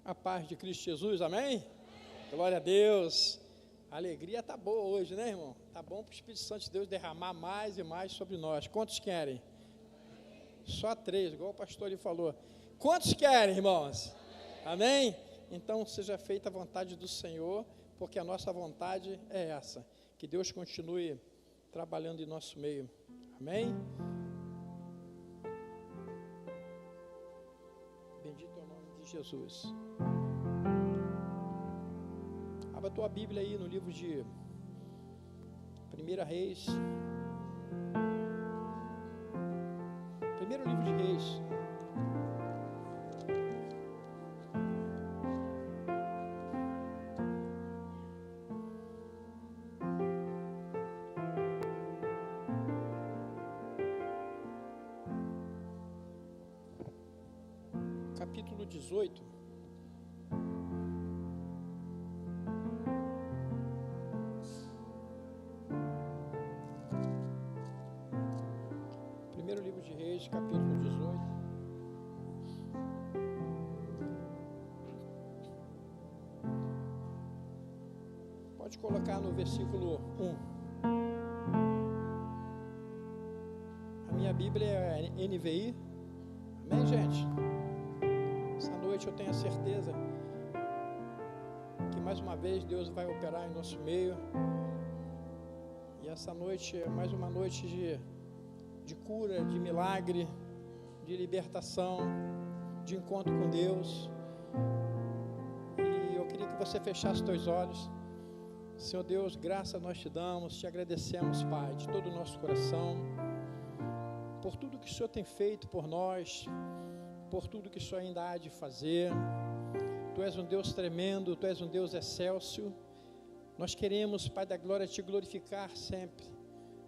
A paz de Cristo Jesus, amém? Glória a Deus. A alegria está boa hoje, né, irmão? Está bom para o Espírito Santo de Deus derramar mais e mais sobre nós. Quantos querem? Só 3, igual o pastor ali falou. Quantos querem, irmãos? Amém? Então seja feita a vontade do Senhor, porque a nossa vontade é essa. Que Deus continue trabalhando em nosso meio. Amém? Bendito é o nome de Jesus. Abra a tua Bíblia aí no livro de 1 Reis. Primeiro livro de Reis. Capítulo 18. Primeiro livro de Reis, capítulo 18. Pode colocar no versículo 1. A minha Bíblia é NVI. Amém, gente? Essa noite eu tenho a certeza que mais uma vez Deus vai operar em nosso meio. E essa noite é mais uma noite de cura, de milagre, de libertação, de encontro com Deus. E eu queria que você fechasse os teus olhos. Senhor Deus, graça nós te damos, te agradecemos, Pai, de todo o nosso coração, por tudo que o Senhor tem feito por nós, por tudo que o Senhor ainda há de fazer. Tu és um Deus tremendo, Tu és um Deus excelso. Nós queremos, Pai da glória, te glorificar sempre.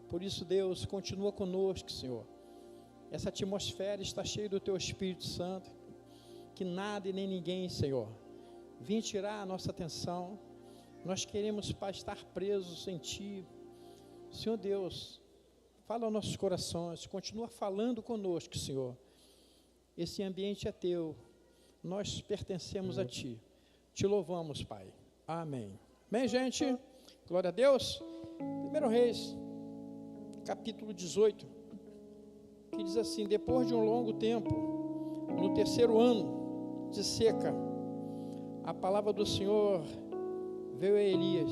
Por isso, Deus, continua conosco, Senhor. Essa atmosfera está cheia do Teu Espírito Santo. Que nada e nem ninguém, Senhor, venha tirar a nossa atenção. Nós queremos, Pai, estar presos em Ti. Senhor Deus, fala aos nossos corações, continua falando conosco, Senhor. Esse ambiente é Teu, nós pertencemos a Ti. Te louvamos, Pai. Amém. Amém, gente? Glória a Deus. 1 Reis, capítulo 18, que diz assim: depois de um longo tempo, no 3º ano de seca, a palavra do Senhor veio a Elias.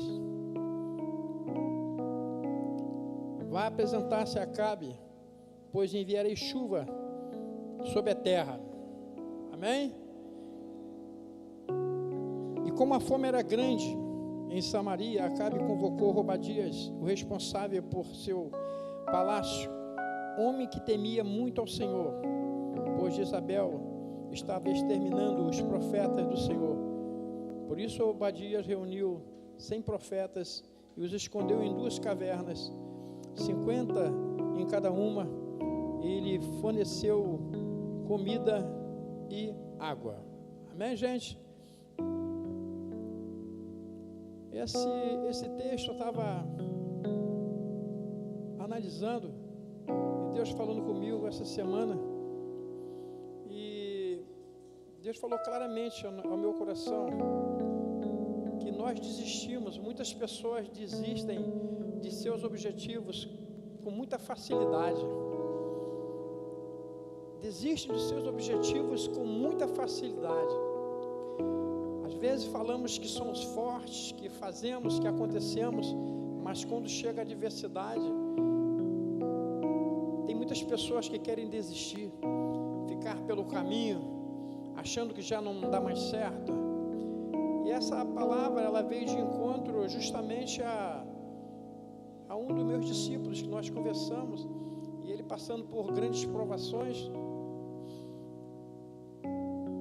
Vá apresentar-se a Acabe, pois enviarei chuva sobre a terra. Amém? E como a fome era grande em Samaria, Acabe convocou Obadias, o responsável por seu palácio, homem que temia muito ao Senhor, pois Jezabel estava exterminando os profetas do Senhor. Por isso Obadias reuniu 100 profetas e os escondeu em 2 cavernas, 50 em cada uma, e ele forneceu comida e água. Amém, gente? Esse texto eu estava analisando, e Deus falando comigo essa semana, e Deus falou claramente ao meu coração que nós desistimos. Muitas pessoas desistem de seus objetivos com muita facilidade. Desiste dos seus objetivos com muita facilidade. Às vezes falamos que somos fortes, que fazemos, que acontecemos, mas quando chega a adversidade, tem muitas pessoas que querem desistir, ficar pelo caminho, achando que já não dá mais certo. E essa palavra, ela veio de encontro justamente a um dos meus discípulos que nós conversamos, e ele passando por grandes provações,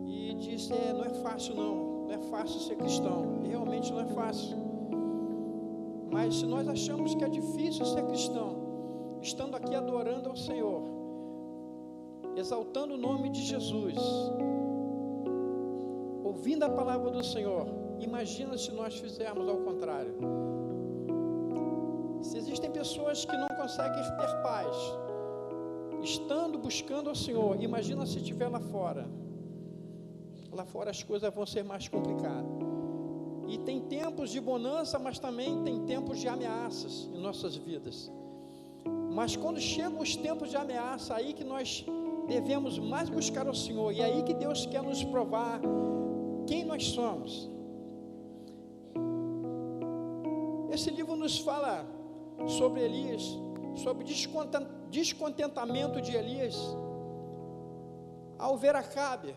e disse: não é fácil não é fácil ser cristão. E realmente não é fácil. Mas se nós achamos que é difícil ser cristão, estando aqui adorando ao Senhor, exaltando o nome de Jesus, ouvindo a palavra do Senhor, imagina se nós fizermos ao contrário. Se existem pessoas que não conseguem ter paz, estando buscando ao Senhor, imagina se estiver lá fora. lá fora as coisas vão ser mais complicadas. E tem tempos de bonança, mas também tem tempos de ameaças em nossas vidas. Mas quando chegam os tempos de ameaça, aí que nós devemos mais buscar o Senhor, e aí que Deus quer nos provar quem nós somos. Esse livro nos fala sobre Elias, sobre descontentamento de Elias, ao ver Acabe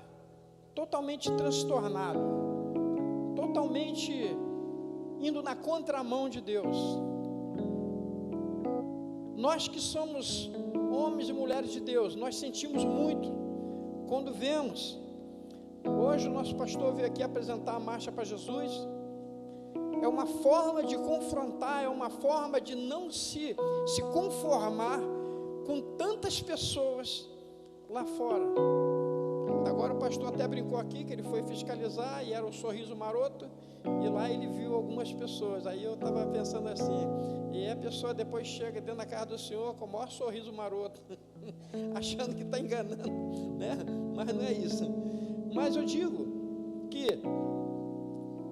totalmente transtornado, totalmente indo na contramão de Deus. Nós que somos homens e mulheres de Deus, nós sentimos muito quando vemos. Hoje o nosso pastor veio aqui apresentar a Marcha para Jesus. É uma forma de confrontar, é uma forma de não se conformar com tantas pessoas lá fora. Agora o pastor até brincou aqui que ele foi fiscalizar e era o Sorriso Maroto, e lá ele viu algumas pessoas. Aí eu estava pensando assim, e a pessoa depois chega dentro da casa do Senhor com o maior sorriso maroto, achando que está enganando, né? Mas não é isso. Mas eu digo que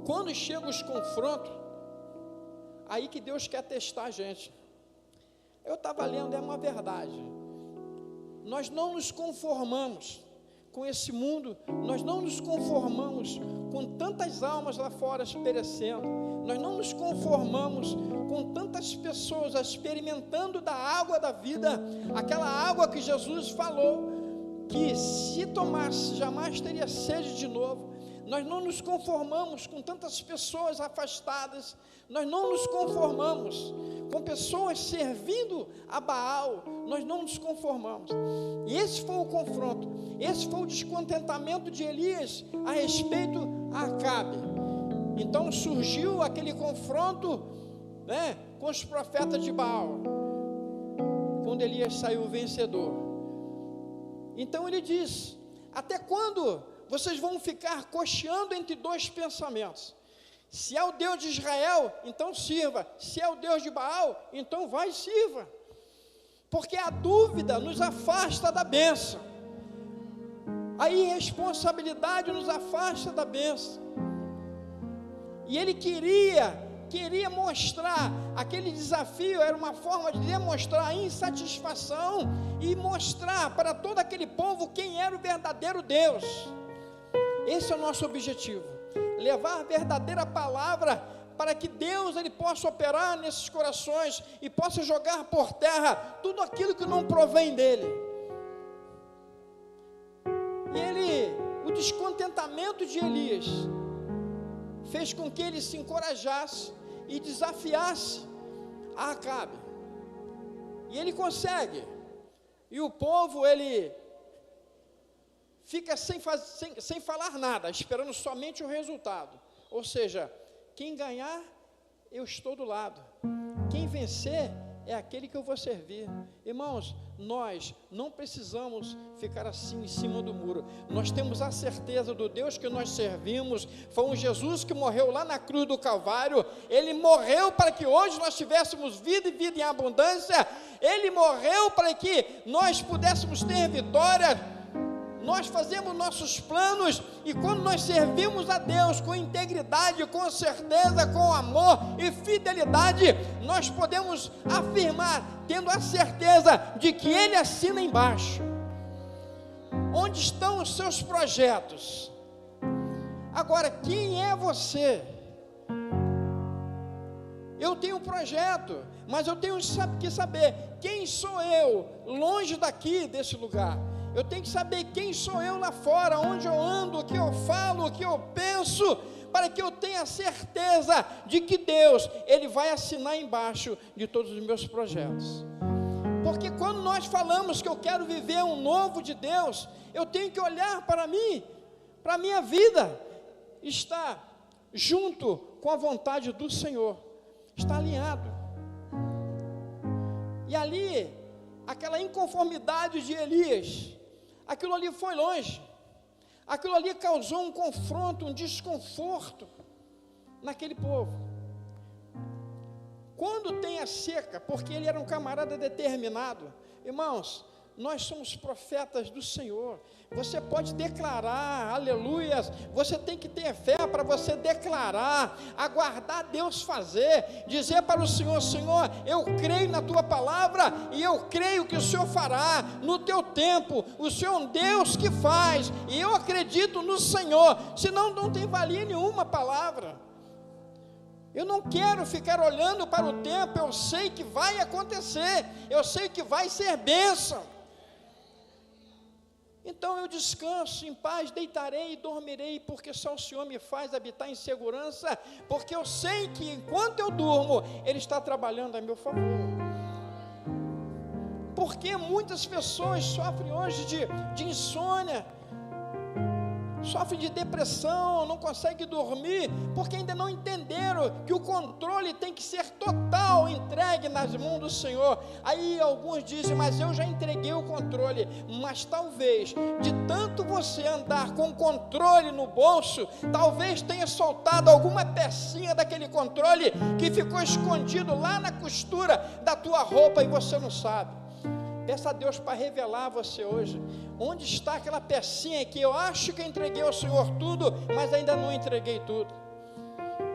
quando chegam os confrontos, aí que Deus quer testar a gente. Eu estava lendo, é uma verdade. Nós não nos conformamos com esse mundo, nós não nos conformamos com tantas almas lá fora perecendo, nós não nos conformamos com tantas pessoas experimentando da água da vida, aquela água que Jesus falou, que se tomasse jamais teria sede de novo. Nós não nos conformamos com tantas pessoas afastadas, nós não nos conformamos com pessoas servindo a Baal, nós não nos conformamos. E esse foi o confronto, esse foi o descontentamento de Elias a respeito a Acabe. Então surgiu aquele confronto, né, com os profetas de Baal, quando Elias saiu vencedor. Então ele diz: até quando vocês vão ficar cocheando entre dois pensamentos? Se é o Deus de Israel, então sirva. Se é o Deus de Baal, então vai e sirva. Porque a dúvida nos afasta da bênção. A irresponsabilidade nos afasta da bênção. E ele queria mostrar, aquele desafio era uma forma de demonstrar a insatisfação e mostrar para todo aquele povo quem era o verdadeiro Deus. Esse é o nosso objetivo, levar a verdadeira palavra para que Deus ele possa operar nesses corações e possa jogar por terra tudo aquilo que não provém dele. E o descontentamento de Elias fez com que ele se encorajasse e desafiasse a Acabe. E ele consegue. E o povo, ele fica sem falar nada, esperando somente o resultado. Ou seja, quem ganhar, eu estou do lado. Quem vencer, é aquele que eu vou servir. Irmãos, nós não precisamos ficar assim em cima do muro. Nós temos a certeza do Deus que nós servimos. Foi um Jesus que morreu lá na cruz do Calvário. Ele morreu para que hoje nós tivéssemos vida e vida em abundância. Ele morreu para que nós pudéssemos ter vitória. Nós fazemos nossos planos, e quando nós servimos a Deus com integridade, com certeza, com amor e fidelidade, nós podemos afirmar, tendo a certeza de que Ele assina embaixo. Onde estão os seus projetos? Agora, quem é você? Eu tenho um projeto, mas eu tenho que saber quem sou eu, longe daqui desse lugar. Eu tenho que saber quem sou eu lá fora, onde eu ando, o que eu falo, o que eu penso, para que eu tenha certeza de que Deus, Ele vai assinar embaixo de todos os meus projetos. Porque quando nós falamos que eu quero viver um novo de Deus, eu tenho que olhar para mim, para a minha vida, está junto com a vontade do Senhor, está alinhado. E ali, aquela inconformidade de Elias, aquilo ali foi longe, aquilo ali causou um confronto, um desconforto naquele povo. Quando tem a seca, porque ele era um camarada determinado, irmãos, nós somos profetas do Senhor. Você pode declarar, aleluias, você tem que ter fé para você declarar, aguardar Deus fazer, dizer para o Senhor: Senhor, eu creio na tua palavra, e eu creio que o Senhor fará, no teu tempo, o Senhor é um Deus que faz, e eu acredito no Senhor, senão não tem valia nenhuma palavra. Eu não quero ficar olhando para o tempo, eu sei que vai acontecer, eu sei que vai ser bênção. Então eu descanso em paz, deitarei e dormirei, porque só o Senhor me faz habitar em segurança, porque eu sei que enquanto eu durmo, Ele está trabalhando a meu favor. Porque muitas pessoas sofrem hoje de insônia, sofrem de depressão, não conseguem dormir, porque ainda não entenderam que o controle tem que ser total, entregue nas mãos do Senhor. Aí alguns dizem: mas eu já entreguei o controle. Mas talvez, de tanto você andar com o controle no bolso, talvez tenha soltado alguma pecinha daquele controle que ficou escondido lá na costura da tua roupa e você não sabe. Peça a Deus para revelar a você hoje, onde está aquela pecinha que eu acho que entreguei ao Senhor tudo, mas ainda não entreguei tudo.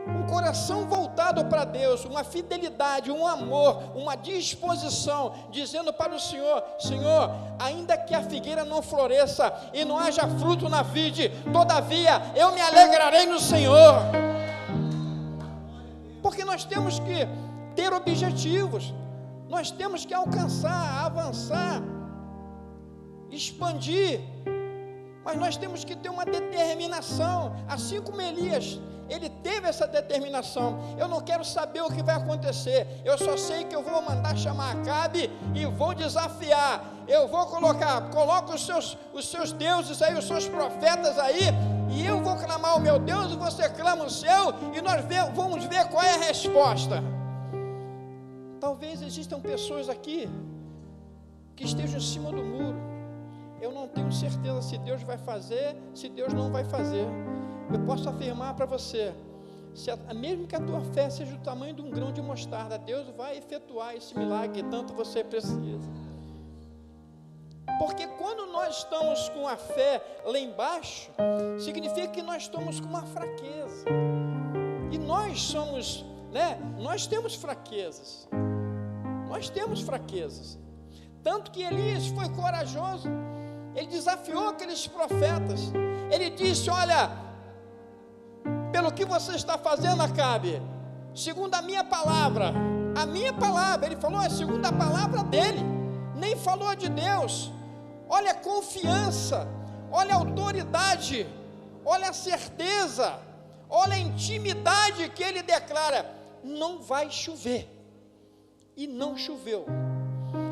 Um coração voltado para Deus, uma fidelidade, um amor, uma disposição, dizendo para o Senhor: Senhor, ainda que a figueira não floresça e não haja fruto na vide, todavia eu me alegrarei no Senhor. Porque nós temos que ter objetivos, nós temos que alcançar, avançar, expandir, mas nós temos que ter uma determinação, assim como Elias, ele teve essa determinação. Eu não quero saber o que vai acontecer, eu só sei que eu vou mandar chamar Acabe e vou desafiar, eu vou coloca os seus deuses aí, os seus profetas aí, e eu vou clamar o meu Deus e você clama o seu, e nós vamos ver qual é a resposta. Talvez existam pessoas aqui que estejam em cima do muro. Eu não tenho certeza se Deus vai fazer, se Deus não vai fazer. Eu posso afirmar para você, mesmo que a tua fé seja do tamanho de um grão de mostarda, Deus vai efetuar esse milagre que tanto você precisa. Porque quando nós estamos com a fé lá embaixo, significa que nós estamos com uma fraqueza. E nós somos, nós temos fraquezas. Nós temos fraquezas. Tanto que Elias foi corajoso. Ele desafiou aqueles profetas. Ele disse: olha, pelo que você está fazendo, Acabe, segundo a minha palavra, ele falou, é segundo a palavra dele, nem falou de Deus. Olha a confiança, olha a autoridade, olha a certeza, olha a intimidade que ele declara: não vai chover. E não choveu.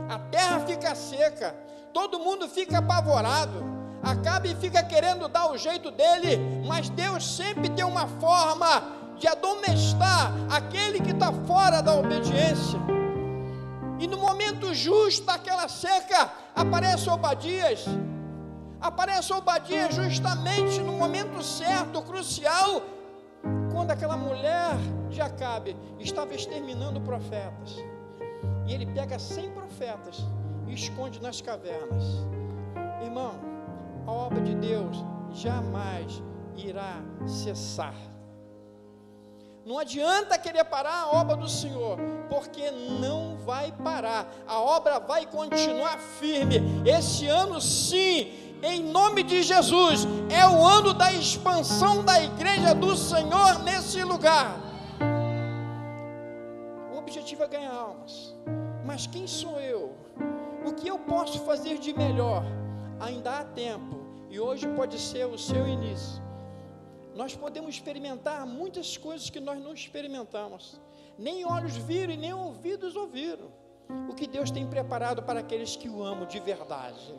A terra fica seca, todo mundo fica apavorado, Acabe fica querendo dar o jeito dele, mas Deus sempre tem uma forma de admoestar aquele que está fora da obediência. E no momento justo daquela seca, aparece Obadias justamente no momento certo, crucial, quando aquela mulher de Acabe estava exterminando profetas. E ele pega 100 profetas e esconde nas cavernas. Irmão, a obra de Deus jamais irá cessar. Não adianta querer parar a obra do Senhor, porque não vai parar. A obra vai continuar firme. Esse ano, sim, em nome de Jesus, é o ano da expansão da igreja do Senhor nesse lugar. O objetivo é ganhar almas. Mas quem sou eu? O que eu posso fazer de melhor? Ainda há tempo, e hoje pode ser o seu início. Nós podemos experimentar muitas coisas que nós não experimentamos. Nem olhos viram e nem ouvidos ouviram o que Deus tem preparado para aqueles que o amam de verdade.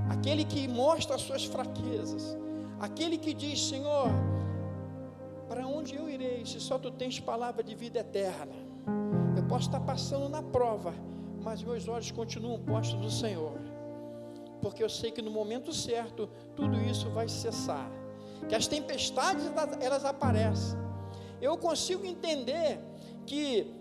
Aquele que mostra as suas fraquezas, aquele que diz: Senhor, para onde eu irei se só tu tens palavra de vida eterna? Eu posso estar passando na prova, mas meus olhos continuam postos no Senhor, porque eu sei que no momento certo tudo isso vai cessar, que as tempestades elas aparecem. Eu consigo entender que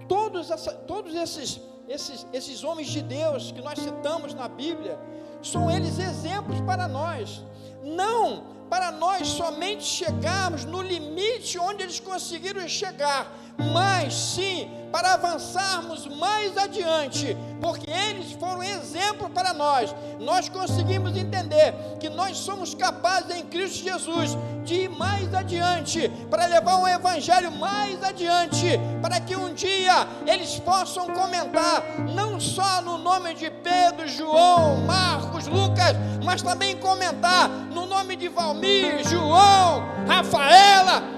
todos esses esses homens de Deus que nós citamos na Bíblia, são eles exemplos para nós, não para nós somente chegarmos no limite onde eles conseguiram chegar, mas sim para avançarmos mais adiante, porque eles foram exemplo para nós. Nós conseguimos entender que nós somos capazes em Cristo Jesus de ir mais adiante, para levar um evangelho mais adiante, para que um dia eles possam comentar, não só no nome de Pedro, João, Marcos, Lucas, mas também comentar no nome de Valmir, João, Rafaela.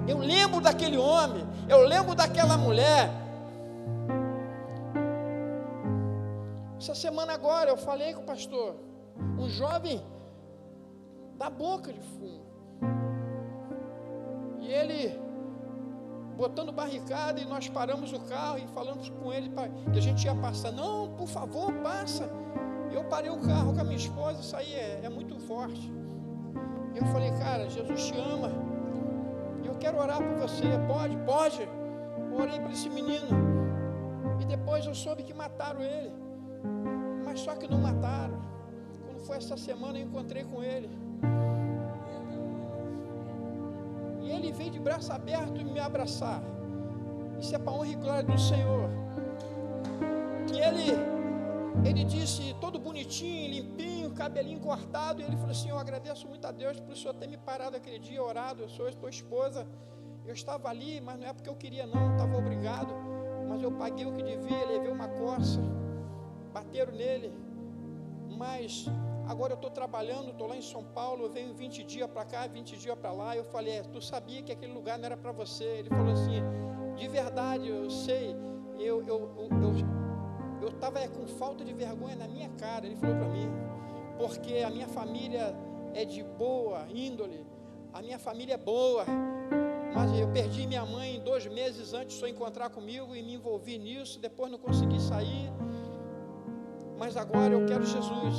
Eu lembro daquele homem, eu lembro daquela mulher. Essa semana agora eu falei com o pastor, um jovem da boca de fumo, e ele botando barricada, e nós paramos o carro e falamos com ele que a gente ia passar. Não, por favor, passa. Eu parei o carro com a minha esposa, isso aí é muito forte. Eu falei, cara, Jesus te ama, eu quero orar por você. Pode. Eu orei para esse menino, e depois eu soube que mataram ele, mas só que não mataram. Quando foi essa semana eu encontrei com ele, e ele veio de braço aberto e me abraçar. Isso é para a honra e glória do Senhor. E ele disse, todo bonitinho, limpinho, cabelinho cortado, e ele falou assim, eu agradeço muito a Deus por o Senhor ter me parado aquele dia, orado. Eu sou tua esposa, eu estava ali, mas não é porque eu queria não, estava obrigado, mas eu paguei o que devia, levei uma coça, bateram nele, mas agora eu estou trabalhando, estou lá em São Paulo, eu venho 20 dias para cá, 20 dias para lá. Eu falei, tu sabia que aquele lugar não era para você? Ele falou assim, de verdade, eu sei, eu estava com falta de vergonha na minha cara. Ele falou para mim, porque a minha família é de boa índole, a minha família é boa, mas eu perdi minha mãe 2 meses antes de só encontrar comigo, e me envolvi nisso, depois não consegui sair, mas agora eu quero Jesus.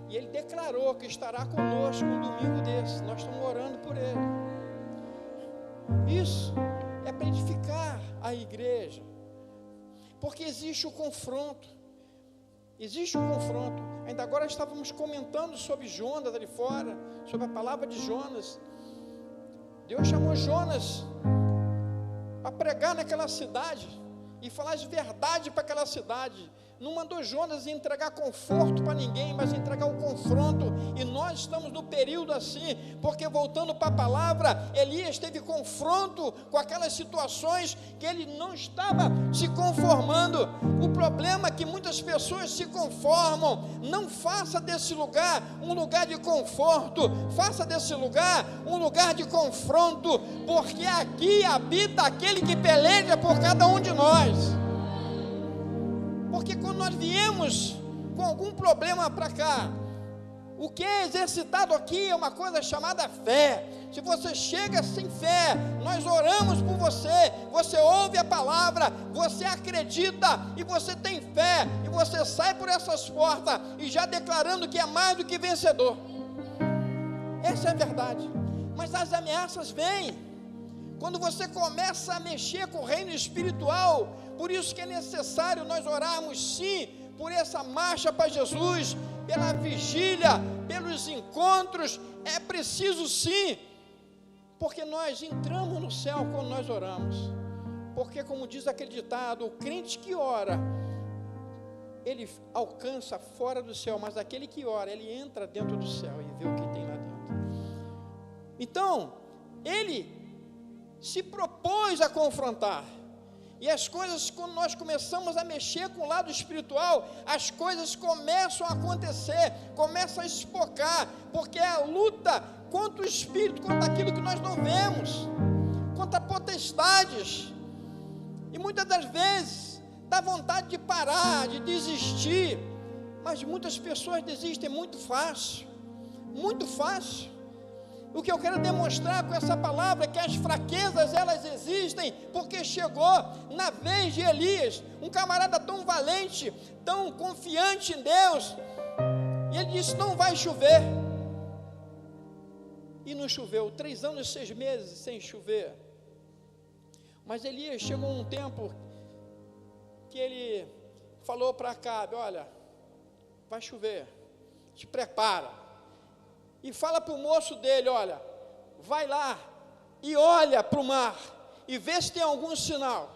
E ele declarou que estará conosco um domingo desse. Nós estamos orando por ele. Isso é para edificar a igreja, porque existe o confronto. Ainda agora estávamos comentando sobre Jonas ali fora, sobre a palavra de Jonas. Deus chamou Jonas para pregar naquela cidade e falar de verdade para aquela cidade. Não mandou Jonas entregar conforto para ninguém, mas entregar o confronto. E nós estamos no período assim, porque voltando para a palavra, Elias teve confronto com aquelas situações que ele não estava se conformando. O problema é que muitas pessoas se conformam. Não faça desse lugar um lugar de conforto, faça desse lugar um lugar de confronto, porque aqui habita aquele que peleja por cada um de nós. Porque quando nós viemos com algum problema para cá, o que é exercitado aqui é uma coisa chamada fé. Se você chega sem fé, nós oramos por você, você ouve a palavra, você acredita e você tem fé, e você sai por essas portas e já declarando que é mais do que vencedor. Essa é a verdade. Mas as ameaças vêm quando você começa a mexer com o reino espiritual. Por isso que é necessário nós orarmos sim por essa marcha para Jesus, pela vigília, pelos encontros. É preciso sim, porque nós entramos no céu quando nós oramos. Porque, como diz aquele ditado, o crente que ora, ele alcança fora do céu, mas aquele que ora, ele entra dentro do céu e vê o que tem lá dentro. Então, ele se propôs a confrontar. E as coisas, quando nós começamos a mexer com o lado espiritual, as coisas começam a acontecer, começam a espocar, porque é a luta contra o espírito, contra aquilo que nós não vemos, contra potestades. E muitas das vezes dá vontade de parar, de desistir, mas muitas pessoas desistem muito fácil, muito fácil. O que eu quero demonstrar com essa palavra é que as fraquezas, elas existem, porque chegou na vez de Elias, um camarada tão valente, tão confiante em Deus, e ele disse, não vai chover, e não choveu, 3 anos e 6 meses sem chover. Mas Elias chegou um tempo que ele falou para Acabe: olha, vai chover, te prepara, e fala para o moço dele: olha, vai lá e olha para o mar, e vê se tem algum sinal,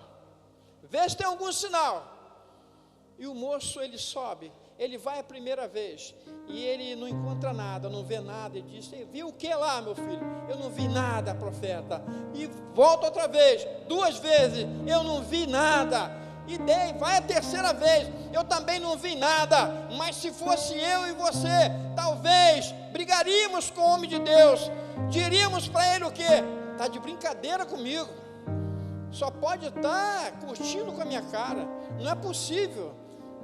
e o moço, ele sobe, ele vai a primeira vez, e ele não encontra nada, não vê nada, e diz: você viu o que lá, meu filho? Eu não vi nada, profeta. E volta outra vez, 2 vezes, eu não vi nada. E vai a terceira vez, eu também não vi nada. Mas se fosse eu e você, talvez brigaríamos com o homem de Deus, diríamos para ele o quê? Está de brincadeira comigo, só pode estar curtindo com a minha cara, não é possível.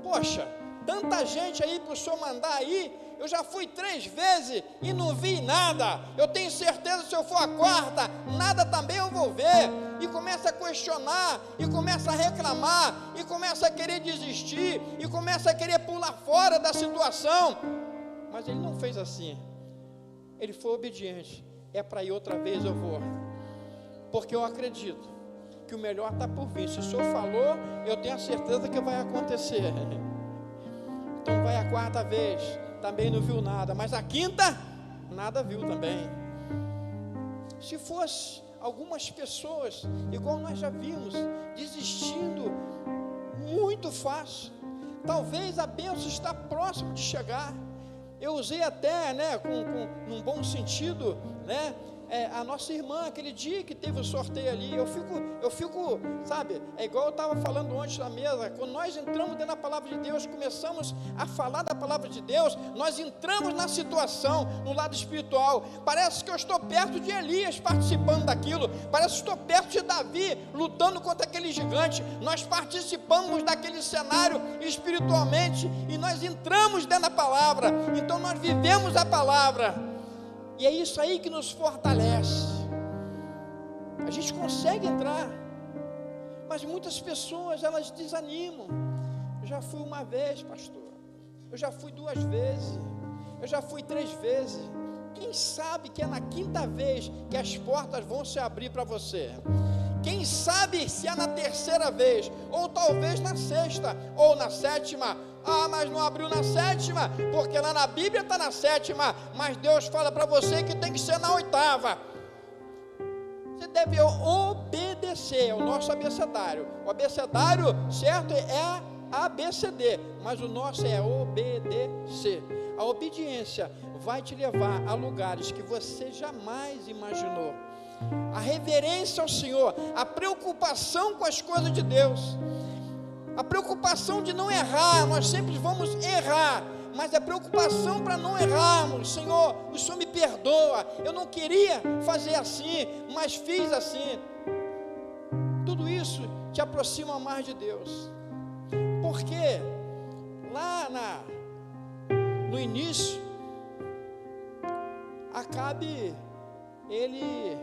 Poxa, tanta gente aí para o senhor mandar aí, eu já fui 3 vezes e não vi nada, eu tenho certeza que se eu for a 4ª, nada também eu vou ver. E começa a questionar, e começa a reclamar, e começa a querer desistir, e começa a querer pular fora da situação. Mas ele não fez assim, ele foi obediente. É para ir outra vez, eu vou, porque eu acredito que o melhor está por vir. Se o senhor falou, eu tenho a certeza que vai acontecer. Então vai a 4ª vez, também não viu nada, mas a 5ª, nada viu também. Se fosse algumas pessoas, igual nós já vimos, desistindo muito fácil, talvez a bênção está próximo de chegar. Eu usei até, num bom sentido, a nossa irmã, aquele dia que teve o sorteio ali, eu fico, sabe, é igual eu estava falando ontem na mesa, quando nós entramos dentro da palavra de Deus, começamos a falar da palavra de Deus, nós entramos na situação, no lado espiritual, parece que eu estou perto de Elias participando daquilo, parece que estou perto de Davi, lutando contra aquele gigante. Nós participamos daquele cenário espiritualmente, e nós entramos dentro da palavra, então nós vivemos a palavra, e é isso aí que nos fortalece. A gente consegue entrar, mas muitas pessoas, elas desanimam. Eu já fui 1 vez, pastor, eu já fui 2 vezes, eu já fui 3 vezes. Quem sabe que é na 5ª vez que as portas vão se abrir para você? Quem sabe se é na 3ª vez, ou talvez na 6ª, ou na 7ª. Ah, mas não abriu na 7ª, porque lá na Bíblia está na 7ª, mas Deus fala para você que tem que ser na 8ª. Você deve obedecer, é o nosso abecedário. O abecedário, certo, é ABCD, mas o nosso é obedecer. A obediência vai te levar a lugares que você jamais imaginou. A reverência ao Senhor, a preocupação com as coisas de Deus, a preocupação de não errar. Nós sempre vamos errar, mas a preocupação para não errarmos. Senhor, o Senhor me perdoa, eu não queria fazer assim, mas fiz assim. Tudo isso te aproxima mais de Deus, porque lá no início, Acabe, ele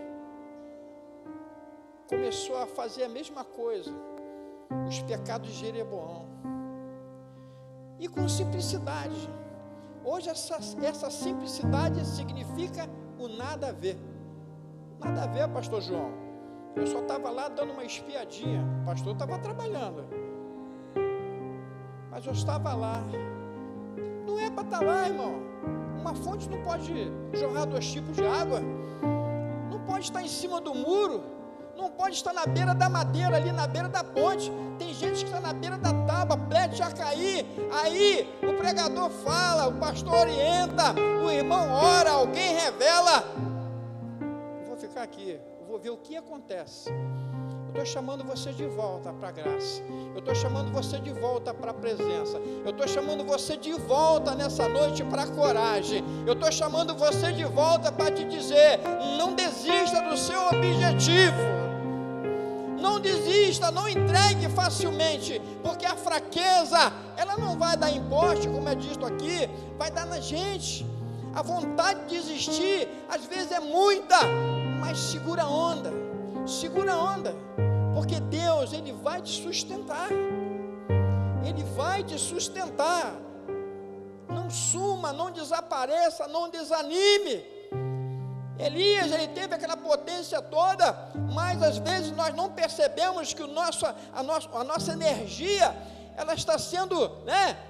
começou a fazer a mesma coisa, os pecados de Jeroboão, e com simplicidade. Hoje essa simplicidade significa o nada a ver. Nada a ver, pastor João, eu só estava lá dando uma espiadinha, o pastor estava trabalhando, mas eu estava lá. Não é para estar lá, irmão. Uma fonte não pode jorrar 2 tipos de água, não pode estar em cima do muro, não pode estar na beira da madeira, ali na beira da ponte. Tem gente que está na beira da tábua, prete a cair. Aí o pregador fala, o pastor orienta, o irmão ora, alguém revela. Eu vou ficar aqui, eu vou ver o que acontece. Eu estou chamando você de volta para a graça, eu estou chamando você de volta para a presença, eu estou chamando você de volta nessa noite para a coragem, eu estou chamando você de volta para te dizer: não desista do seu objetivo, não desista, não entregue facilmente, porque a fraqueza, ela não vai dar em poste, como é dito aqui, vai dar na gente. A vontade de desistir às vezes é muita, mas segura a onda, porque Deus, Ele vai te sustentar, Ele vai te sustentar. Não suma, não desapareça, não desanime. Elias, ele teve aquela potência toda, mas às vezes nós não percebemos que a nossa energia, ela está sendo,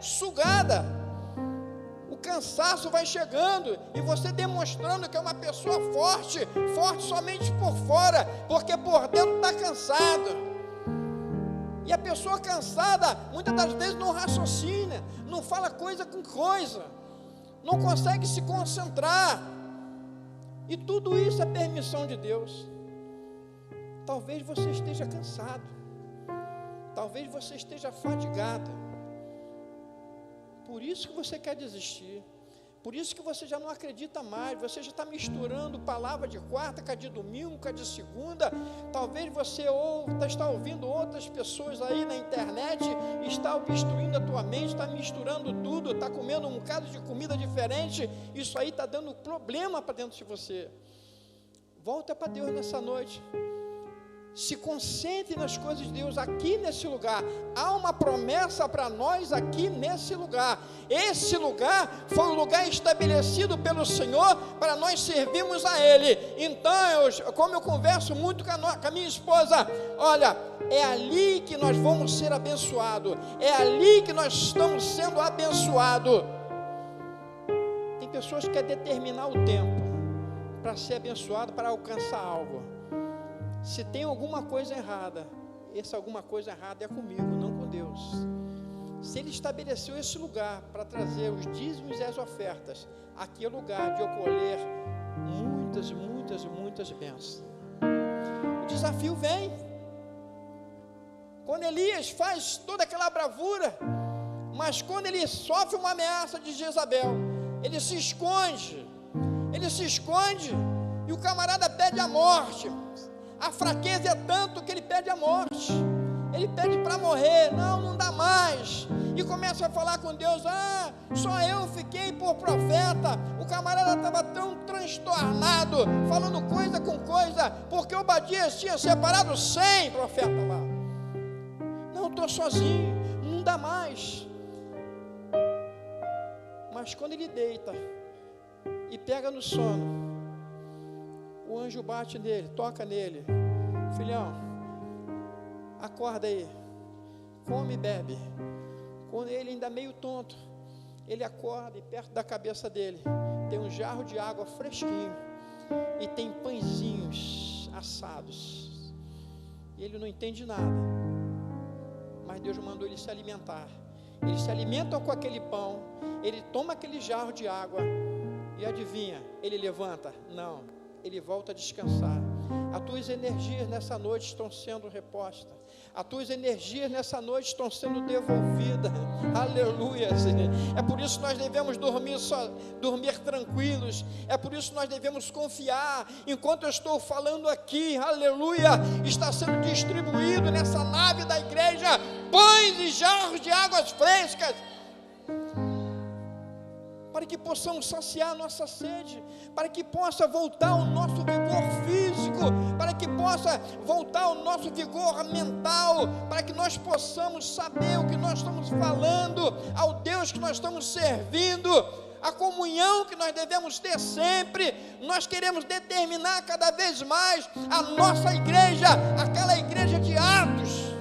sugada. O cansaço vai chegando, e você demonstrando que é uma pessoa forte somente por fora, porque por dentro está cansado. E a pessoa cansada, muitas das vezes não raciocina, não fala coisa com coisa, não consegue se concentrar, e tudo isso é permissão de Deus. Talvez você esteja cansado, talvez você esteja fadigado, por isso que você quer desistir, por isso que você já não acredita mais, você já está misturando palavra de quarta com a de domingo, com a de segunda. Talvez você está ouvindo outras pessoas aí na internet, está obstruindo a tua mente, está misturando tudo, está comendo um bocado de comida diferente, isso aí está dando problema para dentro de você. Volta para Deus nessa noite, se concentre nas coisas de Deus aqui nesse lugar. Há uma promessa para nós aqui nesse lugar. Esse lugar foi um lugar estabelecido pelo Senhor para nós servirmos a Ele. Então, como eu converso muito com a minha esposa, olha, é ali que nós vamos ser abençoados, é ali que nós estamos sendo abençoados. Tem pessoas que querem determinar o tempo para ser abençoado, para alcançar algo. Se tem alguma coisa errada, essa alguma coisa errada é comigo, não com Deus. Se Ele estabeleceu esse lugar para trazer os dízimos e as ofertas, aqui é o lugar de eu colher muitas bênçãos. O desafio vem. Quando Elias faz toda aquela bravura, mas quando ele sofre uma ameaça de Jezabel, ele se esconde, e o camarada pede a morte. A fraqueza é tanto que ele pede a morte, ele pede para morrer, não dá mais, e começa a falar com Deus, só eu fiquei por profeta. O camarada estava tão transtornado, falando coisa com coisa, porque Obadias tinha separado 100 profetas lá. Não, estou sozinho, não dá mais. Mas quando ele deita e pega no sono, o anjo bate nele, toca nele: filhão, acorda aí, come e bebe. Quando ele ainda meio tonto, ele acorda, e perto da cabeça dele tem um jarro de água fresquinho, e tem pãezinhos assados, e ele não entende nada, mas Deus mandou ele se alimentar. Ele se alimenta com aquele pão, ele toma aquele jarro de água, e adivinha, ele levanta? Não, ele volta a descansar. As tuas energias nessa noite estão sendo repostas, as tuas energias nessa noite estão sendo devolvidas. Aleluia. É por isso que nós devemos dormir tranquilos, é por isso que nós devemos confiar. Enquanto eu estou falando aqui, aleluia, está sendo distribuído nessa nave da igreja pães e jarros de águas frescas, para que possamos saciar a nossa sede, para que possa voltar o nosso vigor físico, para que possa voltar o nosso vigor mental, para que nós possamos saber o que nós estamos falando, ao Deus que nós estamos servindo, a comunhão que nós devemos ter sempre. Nós queremos determinar cada vez mais a nossa igreja, aquela igreja de Atos.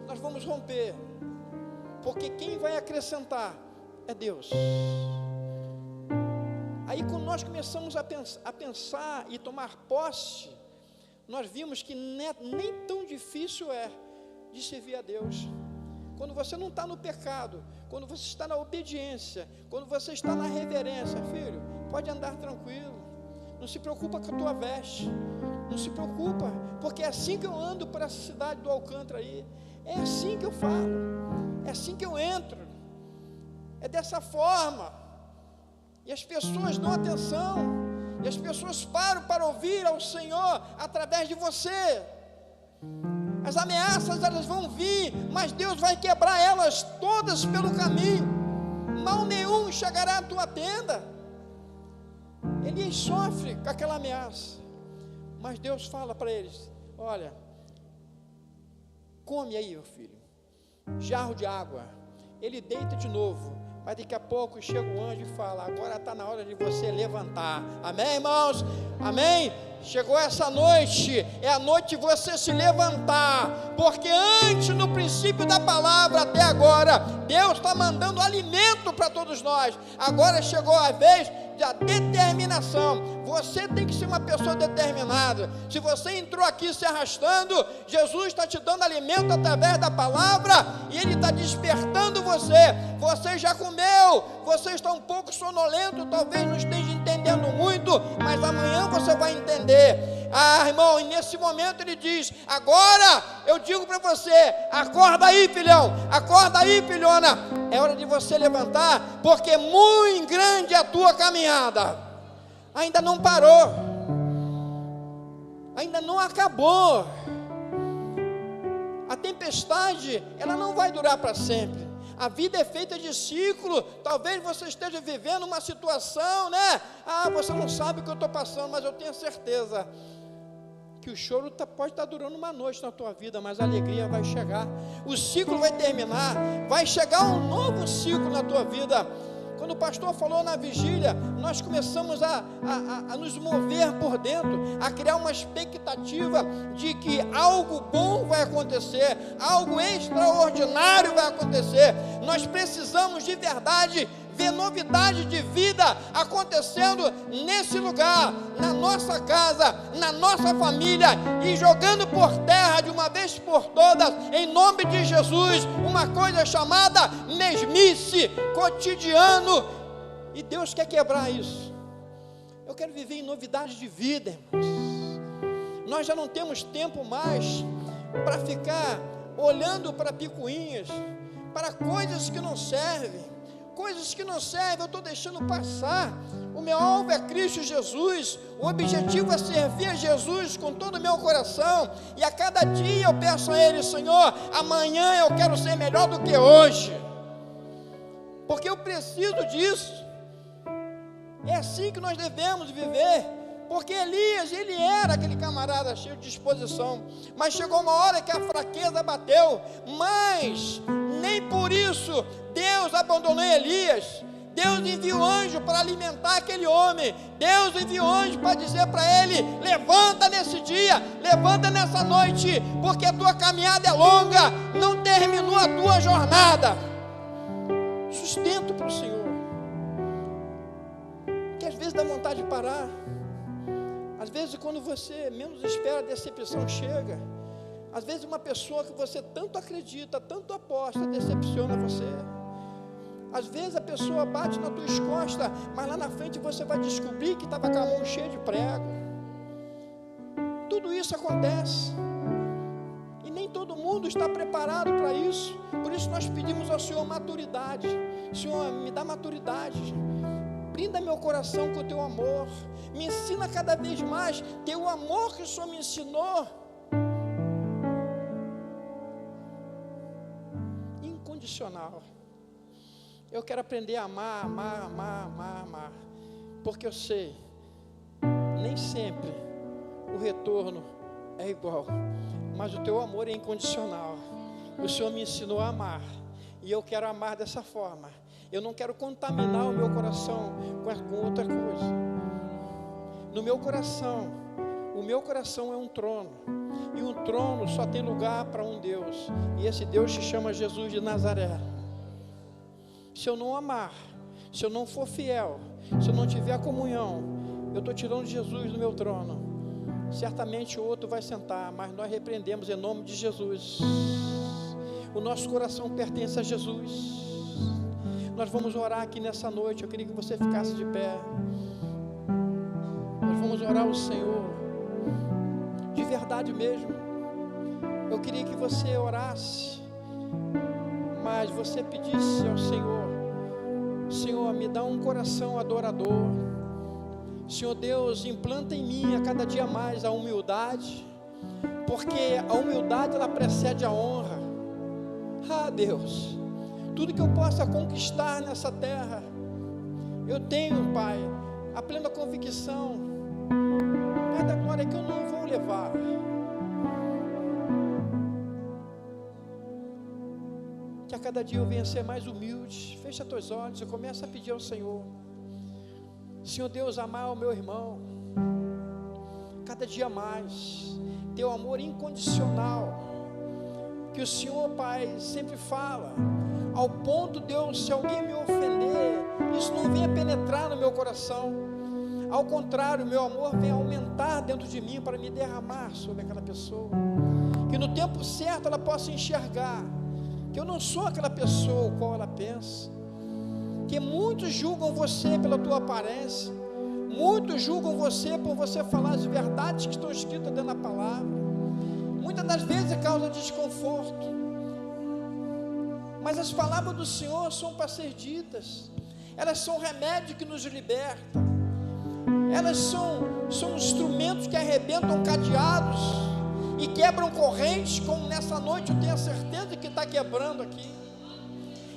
Nós vamos romper, porque quem vai acrescentar é Deus. Aí quando nós começamos a pensar e tomar posse, nós vimos que nem tão difícil é de servir a Deus. Quando você não está no pecado, quando você está na obediência, quando você está na reverência, filho, pode andar tranquilo, não se preocupa com a tua veste, não se preocupa, porque é assim que eu ando para essa cidade do Alcântara aí, é assim que eu falo, é assim que eu entro, é dessa forma, e as pessoas dão atenção, e as pessoas param para ouvir ao Senhor através de você. As ameaças, elas vão vir, mas Deus vai quebrar elas todas pelo caminho. Mal nenhum chegará à tua tenda. Elias sofre com aquela ameaça, mas Deus fala para eles: olha, come aí, meu filho, jarro de água. Ele deita de novo, Mas daqui a pouco chega o anjo e fala: agora está na hora de você levantar. Amém, irmãos? Amém? Chegou essa noite, é a noite de você se levantar, porque antes, no princípio da palavra até agora, Deus está mandando alimento para todos nós. Agora chegou a vez da determinação. Você tem que ser uma pessoa determinada. Se você entrou aqui se arrastando, Jesus está te dando alimento através da palavra, e Ele está despertando você. Você já comeu, você está um pouco sonolento, talvez não esteja entendendo muito, mas amanhã você vai entender. Ah, irmão, e nesse momento Ele diz: agora eu digo para você, acorda aí, filhão, acorda aí, filhona, é hora de você levantar, porque muito grande é a tua caminhada. Ainda não parou, ainda não acabou. A tempestade, ela não vai durar para sempre. A vida é feita de ciclo. Talvez você esteja vivendo uma situação, né? Ah, você não sabe o que eu estou passando, mas eu tenho certeza que o choro pode estar durando uma noite na tua vida, mas a alegria vai chegar. O ciclo vai terminar, vai chegar um novo ciclo na tua vida. Quando o pastor falou na vigília, nós começamos a nos mover por dentro, a criar uma expectativa de que algo bom vai acontecer, algo extraordinário vai acontecer. Nós precisamos de verdade ver novidade de vida acontecendo nesse lugar, na nossa casa, na nossa família, e jogando por terra de uma vez por todas, em nome de Jesus, uma coisa chamada mesmice, cotidiano, e Deus quer quebrar isso. Eu quero viver em novidade de vida, irmãos. Nós já não temos tempo mais para ficar olhando para picuinhas, para coisas que não servem. Coisas que não servem, eu estou deixando passar. O meu alvo é Cristo Jesus. O objetivo é servir a Jesus com todo o meu coração. E a cada dia eu peço a Ele: Senhor, amanhã eu quero ser melhor do que hoje, porque eu preciso disso. É assim que nós devemos viver. Porque Elias, ele era aquele camarada cheio de disposição, mas chegou uma hora que a fraqueza bateu. Mas nem por isso Deus abandonou Elias. Deus enviou anjo para alimentar aquele homem. Deus enviou anjo para dizer para ele: levanta nesse dia, levanta nessa noite, porque a tua caminhada é longa, não terminou a tua jornada. Sustento para o Senhor, que às vezes dá vontade de parar. Às vezes, quando você menos espera, a decepção chega. Às vezes, uma pessoa que você tanto acredita, tanto aposta, decepciona você. Às vezes, a pessoa bate nas tuas costas, mas lá na frente você vai descobrir que estava com a mão cheia de prego. Tudo isso acontece, e nem todo mundo está preparado para isso. Por isso nós pedimos ao Senhor maturidade. Senhor, me dá maturidade. Brinda meu coração com o teu amor. Me ensina cada vez mais teu amor que o Senhor me ensinou. Incondicional. Eu quero aprender a amar, amar, amar, amar, amar. Porque eu sei, nem sempre o retorno é igual, mas o teu amor é incondicional. O Senhor me ensinou a amar, e eu quero amar dessa forma. Eu não quero contaminar o meu coração com outra coisa. No meu coração, o meu coração é um trono, e um trono só tem lugar para um Deus, e esse Deus se chama Jesus de Nazaré. Se eu não amar, se eu não for fiel, se eu não tiver comunhão, eu estou tirando Jesus do meu trono. Certamente o outro vai sentar, mas nós repreendemos em nome de Jesus. O nosso coração pertence a Jesus. Nós vamos orar aqui nessa noite. Eu queria que você ficasse de pé. Nós vamos orar ao Senhor, de verdade mesmo. Eu queria que você orasse, mas você pedisse ao Senhor: Senhor, me dá um coração adorador. Senhor Deus, implanta em mim a cada dia mais a humildade, porque a humildade ela precede a honra. Ah, Deus, tudo que eu possa conquistar nessa terra, eu tenho, Pai, a plena convicção, Pai da glória, que eu não vou levar. Que a cada dia eu venha ser mais humilde. Fecha teus olhos e começa a pedir ao Senhor. Senhor Deus, amar o meu irmão cada dia mais, teu amor incondicional, que o Senhor, Pai, sempre fala, ao ponto, Deus, se alguém me ofender, isso não venha penetrar no meu coração, ao contrário, meu amor vem aumentar dentro de mim, para me derramar sobre aquela pessoa, que no tempo certo ela possa enxergar, que eu não sou aquela pessoa o qual ela pensa, que muitos julgam você pela tua aparência, muitos julgam você por você falar as verdades que estão escritas dentro da palavra, muitas das vezes causa desconforto, mas as palavras do Senhor são para ser ditas, elas são remédio que nos liberta, elas são instrumentos que arrebentam cadeados e quebram correntes, como nessa noite eu tenho a certeza que está quebrando aqui.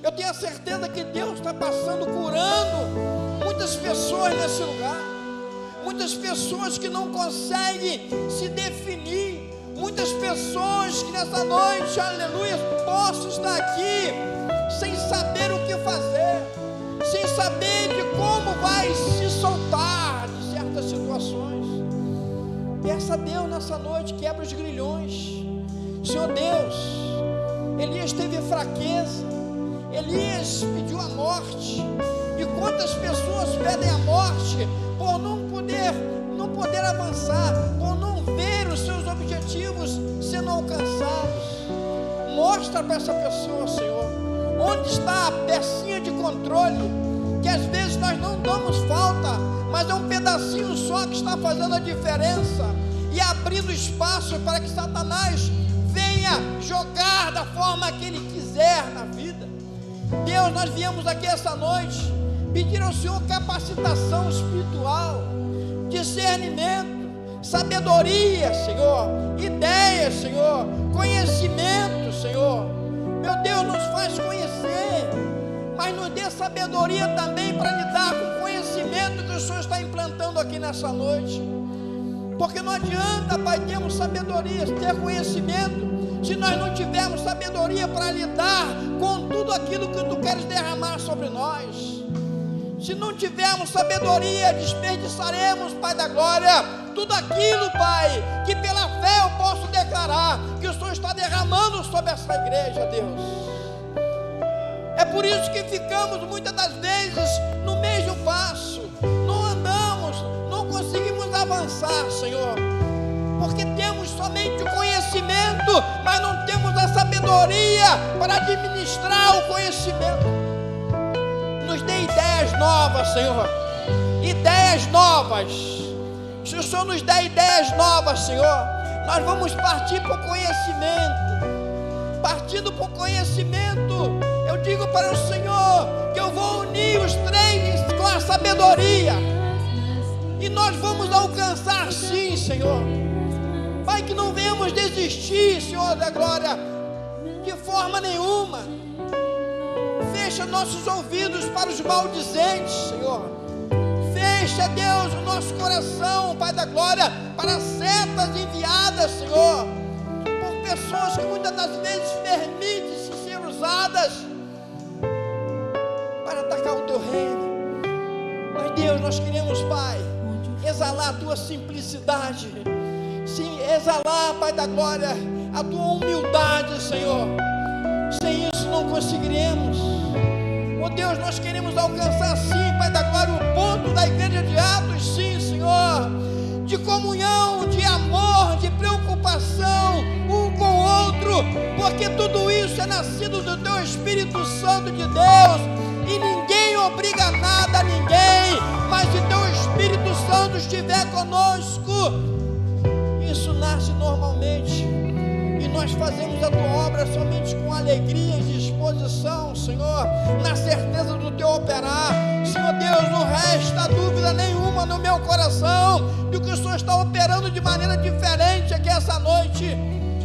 Eu tenho a certeza que Deus está passando, curando muitas pessoas nesse lugar, muitas pessoas que não conseguem se definir, muitas pessoas que nessa noite, aleluia, possam estar aqui sem saber o que fazer, sem saber de como vai se soltar de certas situações. Peça a Deus nessa noite, quebra os grilhões. Senhor Deus, Elias teve fraqueza, Elias pediu a morte, e quantas pessoas pedem a morte por não poder avançar, por não ver os seus objetivos sendo alcançados. Mostra para essa pessoa, Senhor, onde está a pecinha de controle, que às vezes nós não damos falta, mas é um pedacinho só que está fazendo a diferença, e abrindo espaço para que Satanás venha jogar da forma que ele quiser na vida. Deus, nós viemos aqui essa noite pedir ao Senhor capacitação espiritual, discernimento, sabedoria, Senhor, ideias, Senhor, conhecimento, Senhor. Meu Deus, nos faz conhecer, mas nos dê sabedoria também para lidar com o conhecimento que o Senhor está implantando aqui nessa noite, porque não adianta, Pai, termos sabedoria, ter conhecimento, se nós não tivermos sabedoria para lidar com tudo aquilo que Tu queres derramar sobre nós. Se não tivermos sabedoria, desperdiçaremos, Pai da glória, tudo aquilo, Pai, que pela fé eu posso declarar que o Senhor está derramando sobre essa igreja, Deus. É por isso que ficamos muitas das vezes no mesmo passo, não andamos, não conseguimos avançar, Senhor, porque temos somente o conhecimento, mas não temos a sabedoria para administrar o conhecimento. Nos dê ideias novas, Senhor, ideias novas. Se o Senhor nos der ideias novas, Senhor, nós vamos partir para o conhecimento. Partindo para o conhecimento, eu digo para o Senhor que eu vou unir os três com a sabedoria, e nós vamos alcançar sim, Senhor. Pai, que não venhamos desistir, Senhor da glória, de forma nenhuma. Fecha nossos ouvidos para os maldizentes, Senhor. Fecha, Deus, o nosso coração, Pai da glória, para setas enviadas, Senhor, por pessoas que muitas das vezes permitem-se ser usadas para atacar o Teu reino. Mas, Deus, nós queremos, Pai, exalar a Tua simplicidade, sim, exalar, Pai da glória, a Tua humildade, Senhor. Sem isso não conseguiremos. Oh Deus, nós queremos alcançar sim, Pai da glória, o ponto da igreja de Atos, sim, Senhor, de comunhão, de amor, de preocupação um com o outro, porque tudo isso é nascido do Teu Espírito Santo de Deus, e ninguém obriga nada a ninguém, mas se Teu Espírito Santo estiver conosco, isso nasce normalmente, e nós fazemos a Tua obra somente com alegria e disposição, Senhor, na certeza do Teu operar. Senhor Deus, não resta dúvida nenhuma no meu coração de que o Senhor está operando de maneira diferente aqui essa noite,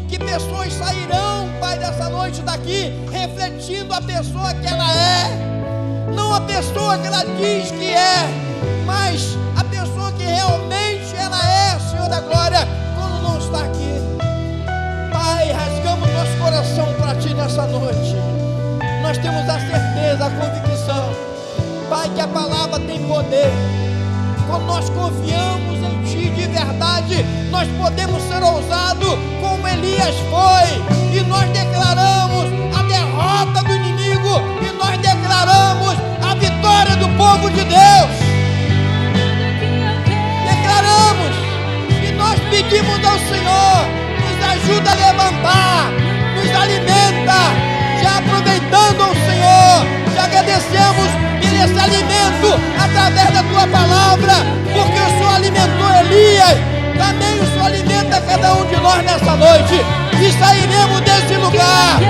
que pessoas sairão, Pai, dessa noite daqui refletindo a pessoa que ela é, não a pessoa que ela diz que é, mas a pessoa que realmente ela é, Senhor da glória, quando não está aqui. Pai, rasgamos nosso coração para Ti nessa noite. nós temos a certeza, a convicção, Pai, que a palavra tem poder. Quando nós confiamos em Ti de verdade, nós podemos ser ousados como Elias foi, e nós declaramos a derrota do inimigo, e nós declaramos a vitória do povo de Deus. Declaramos, e nós pedimos ao Senhor, nos ajuda a levantar, nos alimenta. Já aproveitando ao Senhor, já agradecemos por esse alimento através da Tua palavra, porque o Senhor alimentou Elias, também o Senhor alimenta cada um de nós nessa noite, e sairemos desse lugar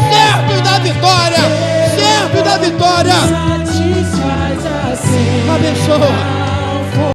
certos da vitória, certos da vitória. Abençoa.